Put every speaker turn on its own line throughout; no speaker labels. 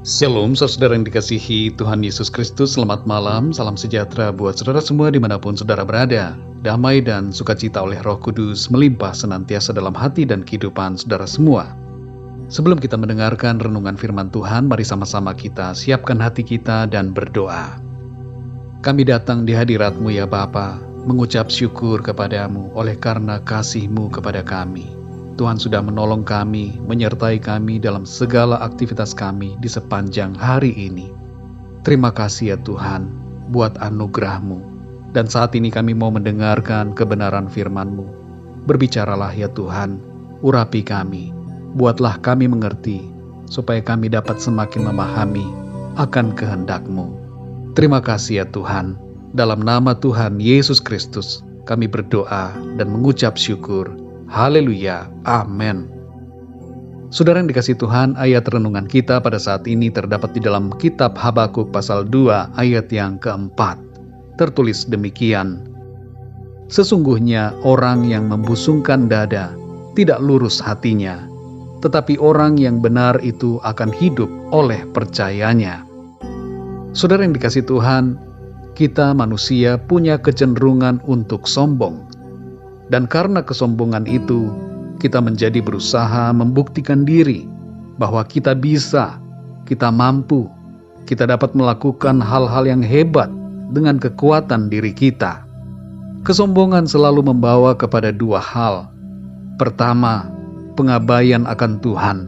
Shalom, saudara yang dikasihi Tuhan Yesus Kristus. Selamat malam, salam sejahtera buat saudara semua dimanapun saudara berada. Damai dan sukacita oleh Roh Kudus melimpah senantiasa dalam hati dan kehidupan saudara semua. Sebelum kita mendengarkan renungan firman Tuhan, mari sama-sama kita siapkan hati kita dan berdoa. Kami datang di hadirat-Mu ya Bapa, mengucap syukur kepadamu oleh karena kasih-Mu kepada kami. Tuhan sudah menolong kami, menyertai kami dalam segala aktivitas kami di sepanjang hari ini. Terima kasih ya Tuhan, buat anugerah-Mu. Dan saat ini kami mau mendengarkan kebenaran firman-Mu. Berbicaralah ya Tuhan, urapi kami, buatlah kami mengerti, supaya kami dapat semakin memahami akan kehendak-Mu. Terima kasih ya Tuhan, dalam nama Tuhan Yesus Kristus, kami berdoa dan mengucap syukur. Haleluya, amin. Saudara yang dikasihi Tuhan, ayat renungan kita pada saat ini terdapat di dalam kitab Habakuk pasal 2 ayat yang keempat. Tertulis demikian, sesungguhnya orang yang membusungkan dada tidak lurus hatinya, tetapi orang yang benar itu akan hidup oleh percayanya. Saudara yang dikasihi Tuhan, kita manusia punya kecenderungan untuk sombong. Dan karena kesombongan itu, kita menjadi berusaha membuktikan diri bahwa kita bisa, kita mampu, kita dapat melakukan hal-hal yang hebat dengan kekuatan diri kita. Kesombongan selalu membawa kepada dua hal. Pertama, pengabaian akan Tuhan.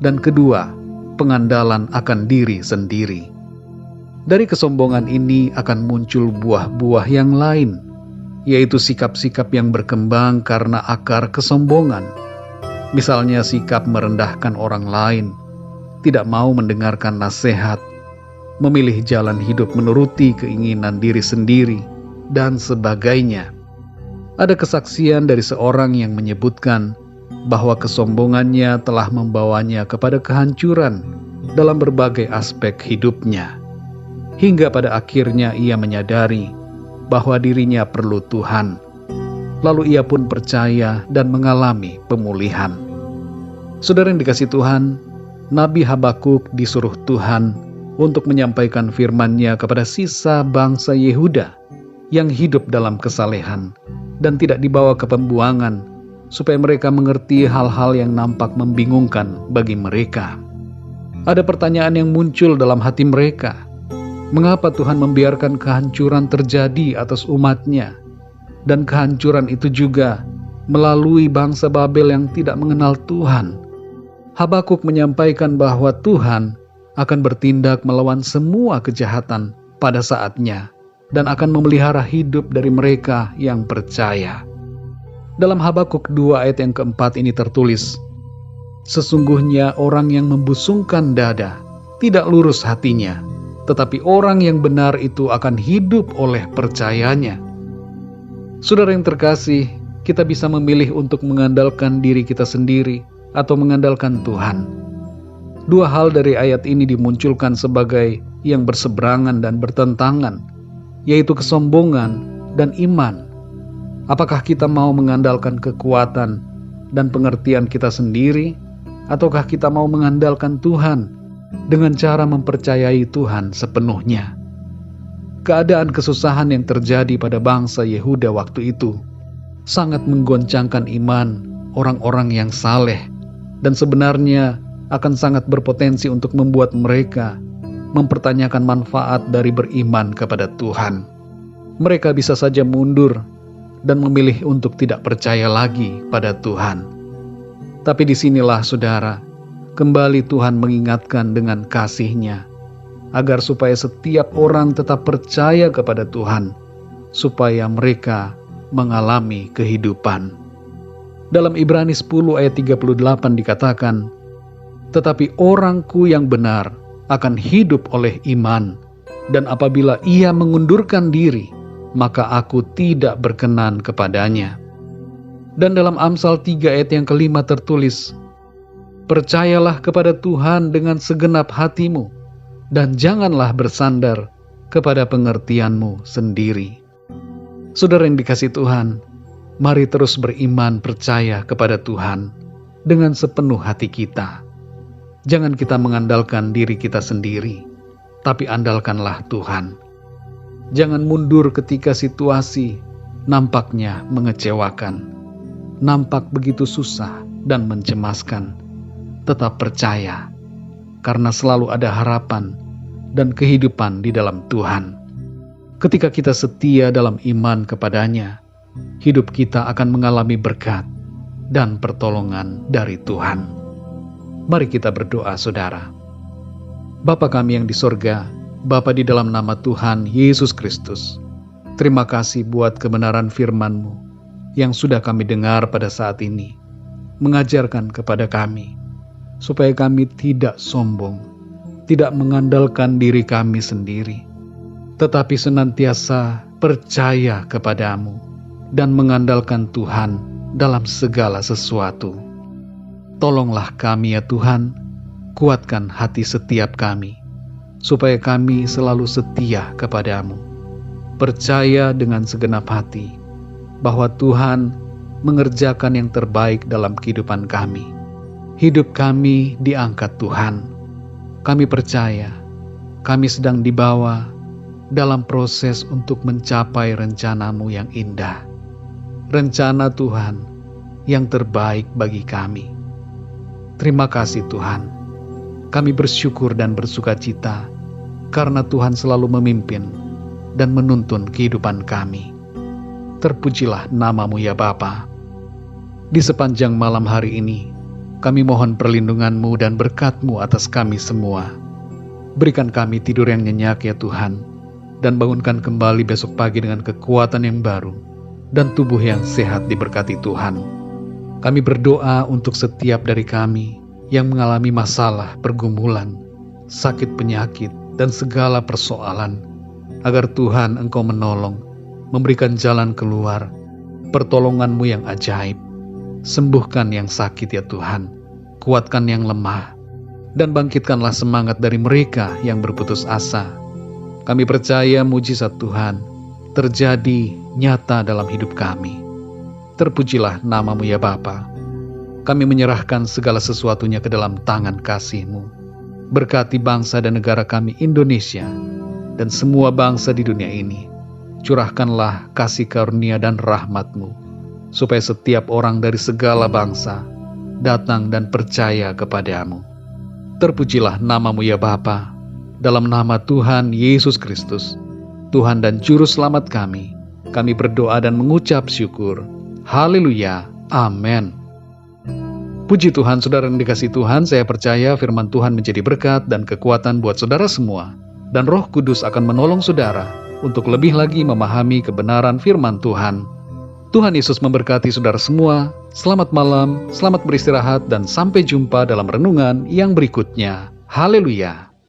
Dan kedua, pengandalan akan diri sendiri. Dari kesombongan ini akan muncul buah-buah yang lain, yaitu sikap-sikap yang berkembang karena akar kesombongan. Misalnya sikap merendahkan orang lain, tidak mau mendengarkan nasihat, memilih jalan hidup menuruti keinginan diri sendiri, dan sebagainya. Ada kesaksian dari seorang yang menyebutkan bahwa kesombongannya telah membawanya kepada kehancuran dalam berbagai aspek hidupnya. Hingga pada akhirnya ia menyadari bahwa dirinya perlu Tuhan. Lalu ia pun percaya dan mengalami pemulihan. Saudara yang dikasihi Tuhan, Nabi Habakuk disuruh Tuhan untuk menyampaikan firman-Nya kepada sisa bangsa Yehuda yang hidup dalam kesalehan dan tidak dibawa ke pembuangan, supaya mereka mengerti hal-hal yang nampak membingungkan bagi mereka. Ada pertanyaan yang muncul dalam hati mereka. Mengapa Tuhan membiarkan kehancuran terjadi atas umat-Nya? Dan kehancuran itu juga melalui bangsa Babel yang tidak mengenal Tuhan. Habakuk menyampaikan bahwa Tuhan akan bertindak melawan semua kejahatan pada saatnya dan akan memelihara hidup dari mereka yang percaya. Dalam Habakuk 2 ayat yang keempat ini tertulis, sesungguhnya orang yang membusungkan dada tidak lurus hatinya, tetapi orang yang benar itu akan hidup oleh percayanya. Saudara yang terkasih, kita bisa memilih untuk mengandalkan diri kita sendiri atau mengandalkan Tuhan. Dua hal dari ayat ini dimunculkan sebagai yang berseberangan dan bertentangan, yaitu kesombongan dan iman. Apakah kita mau mengandalkan kekuatan dan pengertian kita sendiri, ataukah kita mau mengandalkan Tuhan dengan cara mempercayai Tuhan sepenuhnya? Keadaan kesusahan yang terjadi pada bangsa Yehuda waktu itu sangat menggoncangkan iman orang-orang yang saleh, dan sebenarnya akan sangat berpotensi untuk membuat mereka mempertanyakan manfaat dari beriman kepada Tuhan. Mereka bisa saja mundur dan memilih untuk tidak percaya lagi pada Tuhan. Tapi disinilah saudara, kembali Tuhan mengingatkan dengan kasih-Nya, agar supaya setiap orang tetap percaya kepada Tuhan, supaya mereka mengalami kehidupan. Dalam Ibrani 10 ayat 38 dikatakan, tetapi orangku yang benar akan hidup oleh iman, dan apabila ia mengundurkan diri, maka aku tidak berkenan kepadanya. Dan dalam Amsal 3 ayat yang kelima tertulis, percayalah kepada Tuhan dengan segenap hatimu, dan janganlah bersandar kepada pengertianmu sendiri. Saudara yang dikasihi Tuhan, mari terus beriman percaya kepada Tuhan dengan sepenuh hati kita. Jangan kita mengandalkan diri kita sendiri, tapi andalkanlah Tuhan. Jangan mundur ketika situasi nampaknya mengecewakan, nampak begitu susah dan mencemaskan. Tetap percaya, karena selalu ada harapan dan kehidupan di dalam Tuhan. Ketika kita setia dalam iman kepadanya, hidup kita akan mengalami berkat dan pertolongan dari Tuhan. Mari kita berdoa, saudara. Bapa kami yang di sorga, Bapa di dalam nama Tuhan Yesus Kristus, terima kasih buat kebenaran firman-Mu yang sudah kami dengar pada saat ini, mengajarkan kepada kami, supaya kami tidak sombong, tidak mengandalkan diri kami sendiri, tetapi senantiasa percaya kepadamu dan mengandalkan Tuhan dalam segala sesuatu. Tolonglah kami ya Tuhan, kuatkan hati setiap kami, supaya kami selalu setia kepadamu, percaya dengan segenap hati bahwa Tuhan mengerjakan yang terbaik dalam kehidupan kami. Hidup kami diangkat Tuhan. Kami percaya, kami sedang dibawa dalam proses untuk mencapai rencana-Mu yang indah. Rencana Tuhan yang terbaik bagi kami. Terima kasih Tuhan. Kami bersyukur dan bersuka cita karena Tuhan selalu memimpin dan menuntun kehidupan kami. Terpujilah nama-Mu ya Bapa. Di sepanjang malam hari ini, kami mohon perlindungan-Mu dan berkat-Mu atas kami semua. Berikan kami tidur yang nyenyak ya Tuhan, dan bangunkan kembali besok pagi dengan kekuatan yang baru dan tubuh yang sehat diberkati Tuhan. Kami berdoa untuk setiap dari kami yang mengalami masalah, pergumulan, sakit penyakit, dan segala persoalan, agar Tuhan Engkau menolong, memberikan jalan keluar, pertolongan-Mu yang ajaib. Sembuhkan yang sakit ya Tuhan, kuatkan yang lemah, dan bangkitkanlah semangat dari mereka yang berputus asa. Kami percaya mujizat Tuhan terjadi nyata dalam hidup kami. Terpujilah nama-Mu ya Bapa. Kami menyerahkan segala sesuatunya ke dalam tangan kasih-Mu. Berkati bangsa dan negara kami Indonesia, dan semua bangsa di dunia ini. Curahkanlah kasih karunia dan rahmat-Mu, supaya setiap orang dari segala bangsa datang dan percaya kepadamu. Terpujilah nama-Mu ya Bapa, dalam nama Tuhan Yesus Kristus, Tuhan dan Juru Selamat kami berdoa dan mengucap syukur. Haleluya, amin. Puji Tuhan, saudara yang dikasihi Tuhan, saya percaya firman Tuhan menjadi berkat dan kekuatan buat saudara semua, dan Roh Kudus akan menolong saudara untuk lebih lagi memahami kebenaran firman Tuhan. Tuhan Yesus memberkati saudara semua. Selamat malam, selamat beristirahat, dan sampai jumpa dalam renungan yang berikutnya. Haleluya.